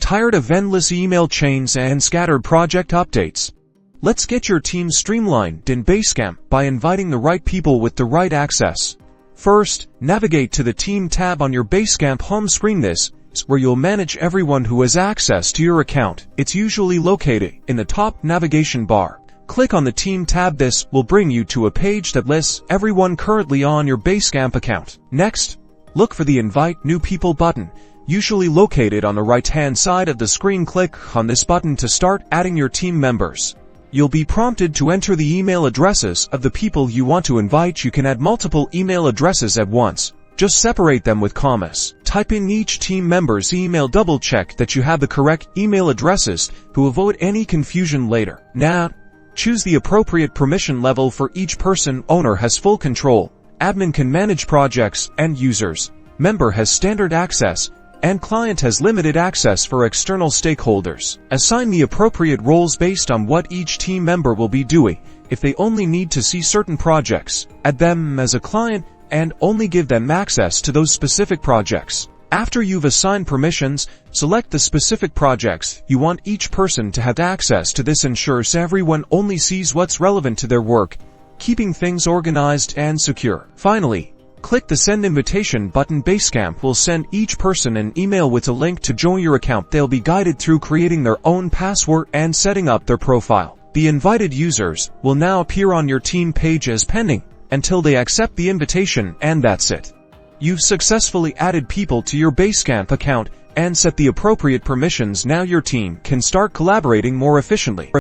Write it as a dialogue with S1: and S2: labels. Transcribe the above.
S1: Tired of endless email chains and scattered project updates? Let's get your team streamlined in Basecamp by inviting the right people with the right access. First, navigate to the Team tab on your Basecamp home screen. This is where you'll manage everyone who has access to your account. It's usually located in the top navigation bar. Click on the Team tab. This will bring you to a page that lists everyone currently on your Basecamp account. Next, look for the Invite New People button, usually located on the right-hand side of the screen. Click on this button to start adding your team members. You'll be prompted to enter the email addresses of the people you want to invite. You can add multiple email addresses at once. Just separate them with commas. Type in each team member's email. Double-check that you have the correct email addresses to avoid any confusion later. Now, choose the appropriate permission level for each person. Owner has full control. Admin can manage projects and users. Member has standard access, and client has limited access for external stakeholders. Assign the appropriate roles based on what each team member will be doing. If they only need to see certain projects, add them as a client and only give them access to those specific projects. After you've assigned permissions, select the specific projects you want each person to have access to. This ensures everyone only sees what's relevant to their work, keeping things organized and secure. Finally, click the Send Invitation button. Basecamp will send each person an email with a link to join your account. They'll be guided through creating their own password and setting up their profile. The invited users will now appear on your team page as pending until they accept the invitation, and that's it. You've successfully added people to your Basecamp account and set the appropriate permissions. Now your team can start collaborating more efficiently.